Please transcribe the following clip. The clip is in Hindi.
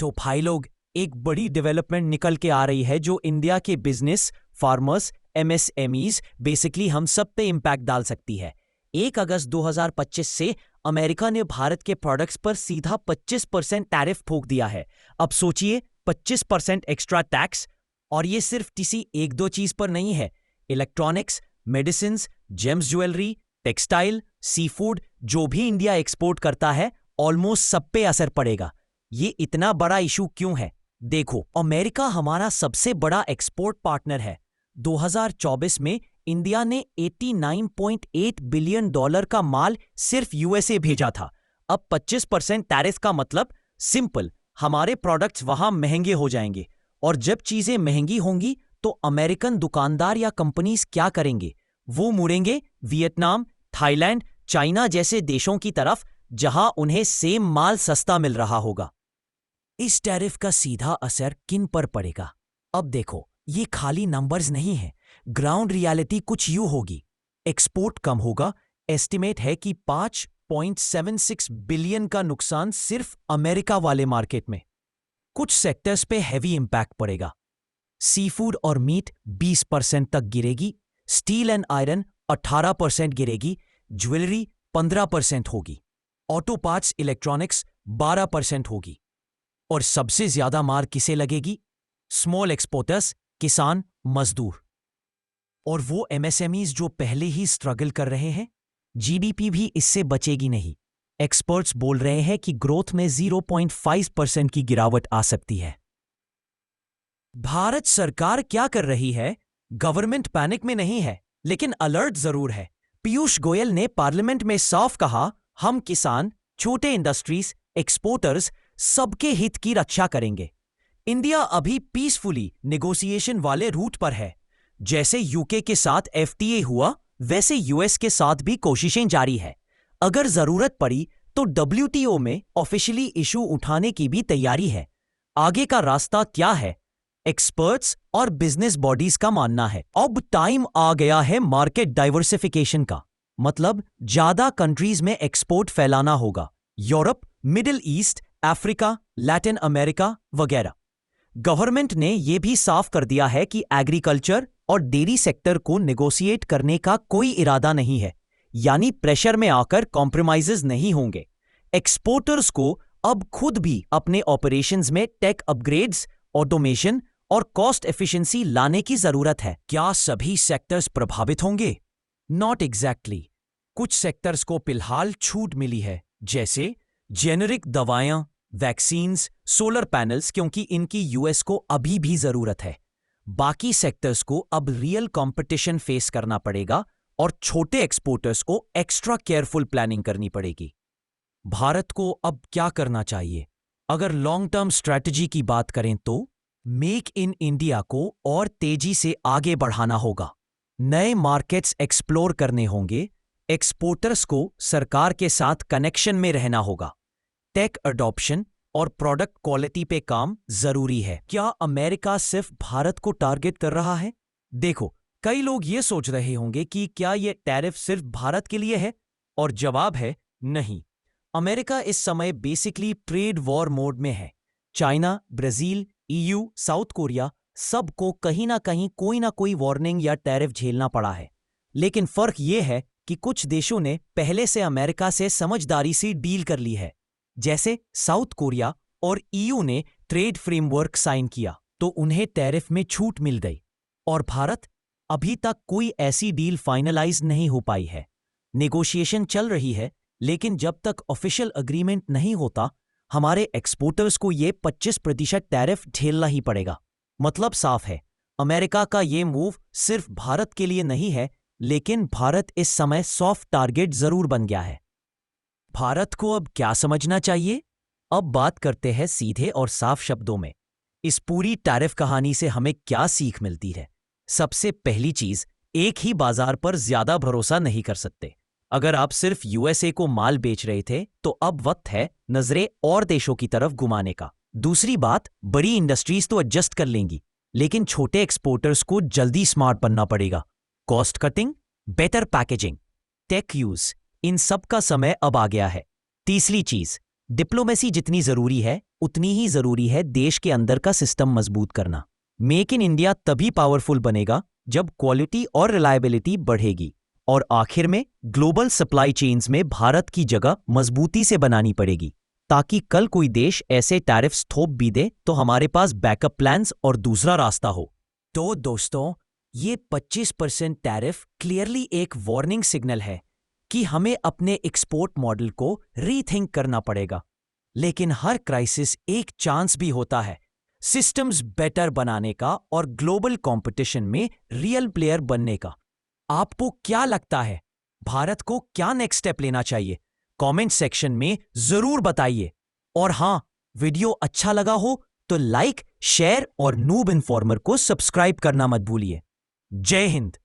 तो भाई लोग, एक बड़ी डेवलपमेंट निकल के आ रही है जो इंडिया के बिजनेस, फार्मर्स, एमएसएमईज, बेसिकली हम सब पे इम्पैक्ट डाल सकती है। 1 अगस्त 2025 से अमेरिका ने भारत के प्रोडक्ट्स पर सीधा 25% टैरिफ ठोक दिया है। अब सोचिए, 25% एक्स्ट्रा टैक्स, और ये सिर्फ किसी एक दो चीज पर नहीं है। Electronics, medicines, gems jewellery, textile, seafood, जो भी इंडिया एक्सपोर्ट करता है, ऑलमोस्ट सब पे असर पड़ेगा। ये इतना बड़ा इशू क्यों है? देखो, अमेरिका हमारा सबसे बड़ा एक्सपोर्ट पार्टनर है। 2024 में इंडिया ने $89.8 बिलियन का माल सिर्फ यूएसए भेजा था। अब 25% टैरिफ का मतलब सिंपल, हमारे प्रोडक्ट्स वहां महंगे हो जाएंगे, और जब चीजें महंगी होंगी तो अमेरिकन दुकानदार या कंपनीज क्या करेंगे? वो मुड़ेंगे वियतनाम, थाईलैंड, चाइना जैसे देशों की तरफ, जहां उन्हें सेम माल सस्ता मिल रहा होगा। इस टैरिफ का सीधा असर किन पर पड़ेगा? अब देखो, ये खाली नंबर्स नहीं है, ग्राउंड रियलिटी कुछ यूं होगी। एक्सपोर्ट कम होगा, एस्टिमेट है कि 5.76 बिलियन का नुकसान सिर्फ अमेरिका वाले मार्केट में। कुछ सेक्टर्स पे हैवी इंपैक्ट पड़ेगा। सी फूड और मीट 20% तक गिरेगी, स्टील एंड आयरन 18% गिरेगी, ज्वेलरी 15% होगी, ऑटो पार्ट्स, इलेक्ट्रॉनिक्स 12% होगी। और सबसे ज्यादा मार किसे लगेगी? स्मॉल एक्सपोर्टर्स, किसान, मजदूर, और वो एमएसएमईज जो पहले ही स्ट्रगल कर रहे हैं। जीडीपी भी इससे बचेगी नहीं। एक्सपर्ट्स बोल रहे हैं कि ग्रोथ में 0.5% की गिरावट आ सकती है। भारत सरकार क्या कर रही है? गवर्नमेंट पैनिक में नहीं है, लेकिन अलर्ट जरूर है। पीयूष गोयल ने पार्लियामेंट में साफ कहा, हम किसान, छोटे इंडस्ट्रीज, एक्सपोर्टर्स, सबके हित की रक्षा करेंगे। इंडिया अभी पीसफुली नेगोशिएशन वाले रूट पर है। जैसे यूके के साथ एफटीए हुआ, वैसे यूएस के साथ भी कोशिशें जारी है। अगर जरूरत पड़ी तो डब्ल्यूटीओ में ऑफिशियली इशू उठाने की भी तैयारी है। आगे का रास्ता क्या है? एक्सपर्ट्स और बिजनेस बॉडीज का मानना है, अब टाइम आ गया है मार्केट डाइवर्सिफिकेशन का। मतलब ज्यादा कंट्रीज में एक्सपोर्ट फैलाना होगा। Europe, middle east, Africa, Latin America वगैरह। गवर्नमेंट ने यह भी साफ कर दिया है कि एग्रीकल्चर और डेयरी सेक्टर को नेगोशिएट करने का कोई इरादा नहीं है, यानी प्रेशर में आकर कॉम्प्रोमाइजेस नहीं होंगे। एक्सपोर्टर्स को अब खुद भी अपने ऑपरेशंस में टेक अपग्रेड्स, ऑटोमेशन और कॉस्ट एफिशिएंसी लाने की जरूरत है। क्या सभी सेक्टर्स प्रभावित होंगे? Not exactly. कुछ सेक्टर्स को फिलहाल छूट मिली है, जैसे जेनेरिक दवाएं, वैक्सीन्स, सोलर पैनल्स, क्योंकि इनकी यूएस को अभी भी जरूरत है। बाकी सेक्टर्स को अब रियल कंपटीशन फेस करना पड़ेगा, और छोटे एक्सपोर्टर्स को एक्स्ट्रा केयरफुल प्लानिंग करनी पड़ेगी। भारत को अब क्या करना चाहिए? अगर लॉन्ग टर्म स्ट्रैटेजी की बात करें तो मेक इन इंडिया को और तेजी से आगे बढ़ाना होगा। नए मार्केट्स एक्सप्लोर करने होंगे। एक्सपोर्टर्स को सरकार के साथ कनेक्शन में रहना होगा। टेक अडॉप्शन और प्रोडक्ट क्वालिटी पे काम जरूरी है। क्या अमेरिका सिर्फ भारत को टारगेट कर रहा है? देखो, कई लोग ये सोच रहे होंगे कि क्या ये टैरिफ सिर्फ भारत के लिए है, और जवाब है नहीं। अमेरिका इस समय बेसिकली ट्रेड वॉर मोड में है। China, Brazil, EU, south Korea, सबको कहीं ना कहीं कोई ना कोई वार्निंग या टैरिफ झेलना पड़ा है। लेकिन फर्क यह है कि कुछ देशों ने पहले से अमेरिका से समझदारी से डील कर ली है। जैसे साउथ कोरिया और ईयू ने ट्रेड फ्रेमवर्क साइन किया तो उन्हें टैरिफ में छूट मिल गई। और भारत? अभी तक कोई ऐसी डील फाइनलाइज नहीं हो पाई है। नेगोशिएशन चल रही है, लेकिन जब तक ऑफिशियल अग्रीमेंट नहीं होता, हमारे एक्सपोर्टर्स को ये 25% टैरिफ झेलना ही पड़ेगा। मतलब साफ है, अमेरिका का ये मूव सिर्फ भारत के लिए नहीं है, लेकिन भारत इस समय सॉफ्ट टारगेट जरूर बन गया है। भारत को अब क्या समझना चाहिए? अब बात करते हैं सीधे और साफ शब्दों में, इस पूरी टैरिफ कहानी से हमें क्या सीख मिलती है। सबसे पहली चीज, एक ही बाजार पर ज्यादा भरोसा नहीं कर सकते। अगर आप सिर्फ यूएसए को माल बेच रहे थे, तो अब वक्त है नजरें और देशों की तरफ घुमाने का। दूसरी बात, बड़ी इंडस्ट्रीज तो एडजस्ट कर लेंगी, लेकिन छोटे एक्सपोर्टर्स को जल्दी स्मार्ट बनना पड़ेगा। Cost cutting, better packaging, tech use, इन सब का समय अब आ गया है। तीसरी चीज, डिप्लोमेसी जितनी जरूरी है उतनी ही जरूरी है देश के अंदर का सिस्टम मजबूत करना। मेक इन इंडिया तभी पावरफुल बनेगा जब क्वालिटी और रिलायबिलिटी बढ़ेगी। और आखिर में ग्लोबल सप्लाई चेन्स में भारत की जगह मजबूती से बनानी पड़ेगी, ताकि कल कोई देश ऐसे टैरिफ्स थोप भी दे तो हमारे पास बैकअप प्लान्स और दूसरा रास्ता हो। तो दोस्तों, ये 25% टैरिफ क्लियरली एक वार्निंग सिग्नल है कि हमें अपने एक्सपोर्ट मॉडल को रीथिंक करना पड़ेगा। लेकिन हर क्राइसिस एक चांस भी होता है सिस्टम्स बेटर बनाने का और ग्लोबल कंपटीशन में रियल प्लेयर बनने का। आपको क्या लगता है, भारत को क्या नेक्स्ट स्टेप लेना चाहिए? कमेंट सेक्शन में जरूर बताइए। और हां, वीडियो अच्छा लगा हो तो लाइक, शेयर और नूब इन्फॉर्मर को सब्सक्राइब करना मत भूलिए। जय हिंद।